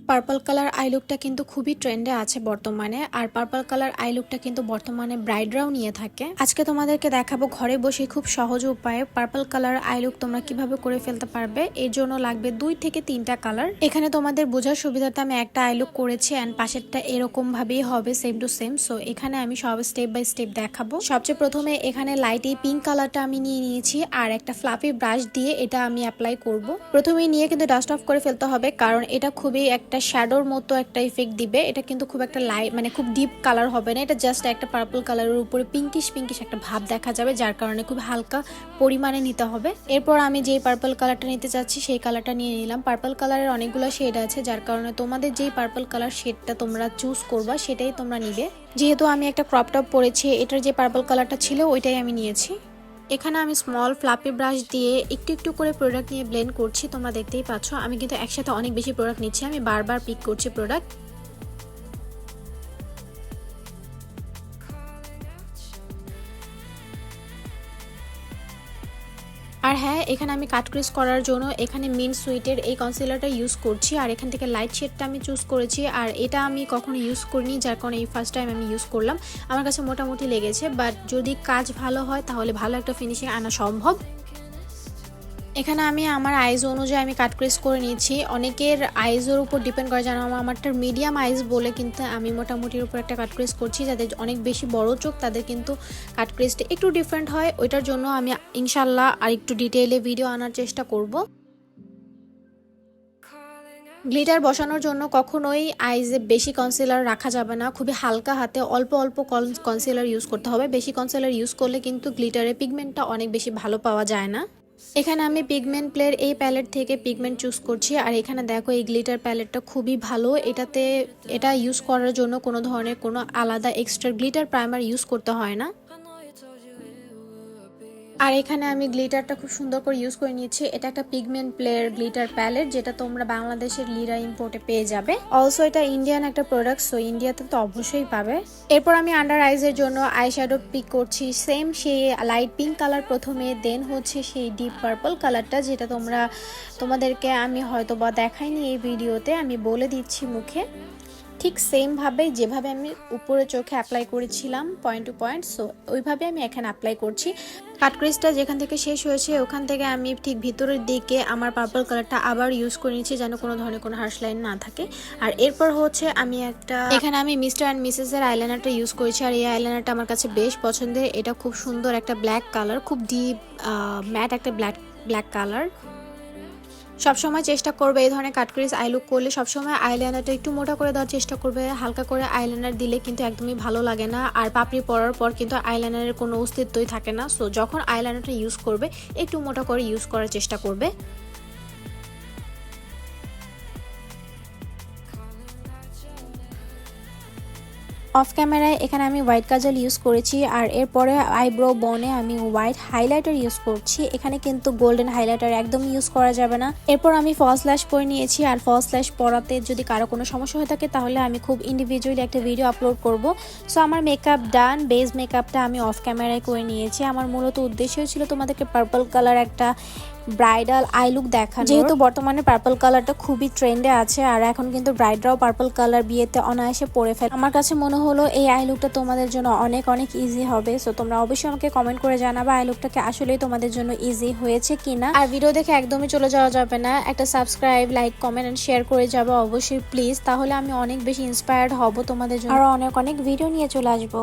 Purple colour I লুকটা কিন্তু খুবই ট্রেন্ডে আছে বর্তমানে। আর পার্পল কালার আই লুকটা কিন্তু বর্তমানে ব্রাইডরাও নিয়ে থাকে। আজকে তোমাদেরকে দেখাবো ঘরে বসে খুব সহজ উপায়ে পার্পল কালার আই লুক তোমরা কিভাবে করে ফেলতে পারবে। এর জন্য লাগবে 2 থেকে 3টা কালার। এখানে তোমাদের বোঝার সুবিধাতে আমি একটা আই লুক করেছি এন্ড পাশেরটা এরকম ভাবেই হবে, সেম টু সেম। সো এখানে আমি সব স্টেপ বাই স্টেপ দেখাবো। সবচেয়ে প্রথমে এখানে লাইট এই পিঙ্ক কালারটা আমি নিয়ে নিয়েছি আর একটা ফ্লাফি ব্রাশ দিয়ে এটা আমি অ্যাপ্লাই করব। প্রথমেই নিয়ে কিন্তু ডাস্ট অফ করে ফেলতে হবে, কারণ এটা খুবই একটা শ্যাডোর মতো একটা ইফেক্ট দিবে। এটা কিন্তু খুব একটা লাইট মানে খুব ডিপ কালার হবে না, এটা জাস্ট একটা পার্পল কালারের উপরে পিঙ্কিশ একটা ভাব দেখা যাবে, যার কারণে খুব হালকা পরিমাণে নিতে হবে। এরপর আমি যেই পার্পল কালারটা নিতে চাচ্ছি সেই কালারটা নিয়ে নিলাম। পার্পল কালারের অনেকগুলো শেড আছে, যার কারণে তোমাদের যেই পার্পল কালার শেডটা তোমরা চুজ করবা সেটাই তোমরা নিবে। যেহেতু আমি একটা ক্রপ টপ পরেছি, এটার যে পার্পল কালারটা ছিল ওইটাই আমি নিয়েছি। এখানে আমি স্মল ফ্লাপি ব্রাশ দিয়ে একটু একটু করে প্রোডাক্ট নিয়ে ব্লেন্ড করছি। তোমরা দেখতেই পাচ্ছ আমি কিন্তু একসাথে অনেক বেশি প্রোডাক্ট নিচ্ছি, আমি বারবার পিক করছি প্রোডাক্ট। আর হ্যাঁ, এখানে আমি কাট ক্রিজ করার জন্য এখানে মিন্ট সুইটের এই কনসিলারটা ইউজ করছি। আর এখান থেকে লাইট শেডটা আমি চুজ করেছি, আর এটা আমি কখনো ইউজ করিনি, যার কারণে এই ফার্স্ট টাইম আমি ইউজ করলাম। আমার কাছে মোটামুটি লেগেছে, বাট যদি কাজ ভালো হয় তাহলে ভালো একটা ফিনিশিং আনা সম্ভব। এখানে আমি আমার আইজ অনুযায়ী আমি কাট ক্রিজ করে নিয়েছি। অনেকের আইজের উপর ডিপেন্ড করে, যেন আমারটা মিডিয়াম আইজ বলে কিন্তু আমি মোটামুটির উপর একটা কাট ক্রিজ করছি। যাদের অনেক বেশি বড় চোখ তাদের কিন্তু কাট ক্রিজটা একটু ডিফারেন্ট হয়, ওইটার জন্য আমি ইনশাল্লাহ আর একটু ডিটেইলে ভিডিও আনার চেষ্টা করব। গ্লিটার বসানোর জন্য কখনোই আইজে বেশি কনসিলার রাখা যাবে না, খুবই হালকা হাতে অল্প অল্প কনসিলার ইউজ করতে হবে। বেশি কনসিলার ইউজ করলে কিন্তু গ্লিটারের পিগমেন্টটা অনেক বেশি ভালো পাওয়া যায় না। এখানে আমি পিগমেন্ট প্লের এই প্যালেট থেকে পিগমেন্ট চুজ করছি। আর এখানে দেখো এই গ্লিটার প্যালেটটা খুবই ভালো, এটা ইউজ করার জন্য কোনো ধরনের কোনো আলাদা এক্সট্রা গ্লিটার প্রাইমার ইউজ করতে হয় না। আর এখানে আমি গ্লিটারটা খুব সুন্দর করে ইউজ করে নিয়েছি। এটা একটা পিগমেন্ট প্লের গ্লিটার প্যালেট, যেটা তোমরা বাংলাদেশের লিরা ইম্পোর্টে পেয়ে যাবে। অলসো এটা ইন্ডিয়ান একটা প্রোডাক্ট, সো ইন্ডিয়াতে তো অবশ্যই পাবে। এরপর আমি আন্ডার আইজের জন্য আই শ্যাডো পিক করছি, সেম সেই লাইট পিঙ্ক কালার প্রথমে, দেন হচ্ছে সেই ডিপ পার্পল কালারটা, যেটা তোমাদেরকে আমি হয়তো বা দেখাইনি এই ভিডিওতে, আমি বলে দিচ্ছি মুখে। ঠিক সেমভাবে যেভাবে আমি উপরে চোখে অ্যাপ্লাই করেছিলাম পয়েন্ট টু পয়েন্ট, সো ওইভাবে আমি এখানে অ্যাপ্লাই করছি। কাট ক্রিজটা যেখান থেকে শেষ হয়েছে ওখান থেকে আমি ঠিক ভিতরের দিকে আমার পার্পল কালারটা আবার ইউজ করে নিচ্ছি, যেন কোনো ধরনের কোনো হার্শ লাইন না থাকে। আর এরপর হচ্ছে আমি এখানে আমি মিস্টার অ্যান্ড মিসেস এর আইলাইনারটা ইউজ করেছি। আর এই আইলাইনারটা আমার কাছে বেশ পছন্দের। এটা খুব সুন্দর একটা ব্ল্যাক কালার, খুব ডিপ ম্যাট একটা ব্ল্যাক কালার। সবসময় চেষ্টা করবে এই ধরনের কাট ক্রিজ আই লুক করলে সবসময় আইলাইনারটা একটু মোটা করে দেওয়ার চেষ্টা করবে। হালকা করে আইলাইনার দিলে কিন্তু একদমই ভালো লাগে না, আর পাপড়ি পরার পর কিন্তু আইলাইনারের কোনো অস্তিত্বই থাকে না। সো যখন আইলাইনারটা ইউজ করবে একটু মোটা করে ইউজ করার চেষ্টা করবে। অফ ক্যামেরায় এখানে আমি হোয়াইট কাজল ইউজ করেছি, আর এরপরে আইব্রো বনে আমি হোয়াইট হাইলাইটার ইউজ করছি। এখানে কিন্তু গোল্ডেন হাইলাইটার একদম ইউজ করা যাবে না। এরপর আমি ফলস ল্যাশ পরে নিয়েছি, আর ফলস ল্যাশ পরাতে যদি কারো কোনো সমস্যা হয়ে থাকে তাহলে আমি খুব ইন্ডিভিজুয়ালি একটা ভিডিও আপলোড করব। সো আমার মেকআপ ডান, বেস মেকআপটা আমি অফ ক্যামেরায় করে নিয়েছি। আমার মূলত উদ্দেশ্য ছিল তোমাদেরকে পার্পল কালার একটা ব্রাইডাল আই লুক দেখানো, যেহেতু বর্তমানে পার্পল কালারটা খুবই ট্রেন্ডে আছে, আর এখন কিন্তু ব্রাইডরাও পার্পল কালার বিয়েতে অনায়াসে পরে ফেলে। আমার কাছে মনে হলো এই আই লুকটা তোমাদের জন্য অনেক অনেক ইজি হবে। সো তোমরা অবশ্যই আমাকে কমেন্ট করে জানাবা আই লুকটাকে আসলেই তোমাদের জন্য ইজি হয়েছে কিনা। আর ভিডিও দেখে একদমই চলে যাওয়া যাবে না, একটা subscribe, like, comment and share করে যাবো অবশ্যই প্লিজ, তাহলে আমি অনেক বেশি ইন্সপায়ার্ড হব তোমাদের জন্য আরো অনেক অনেক ভিডিও নিয়ে চলে আসবো।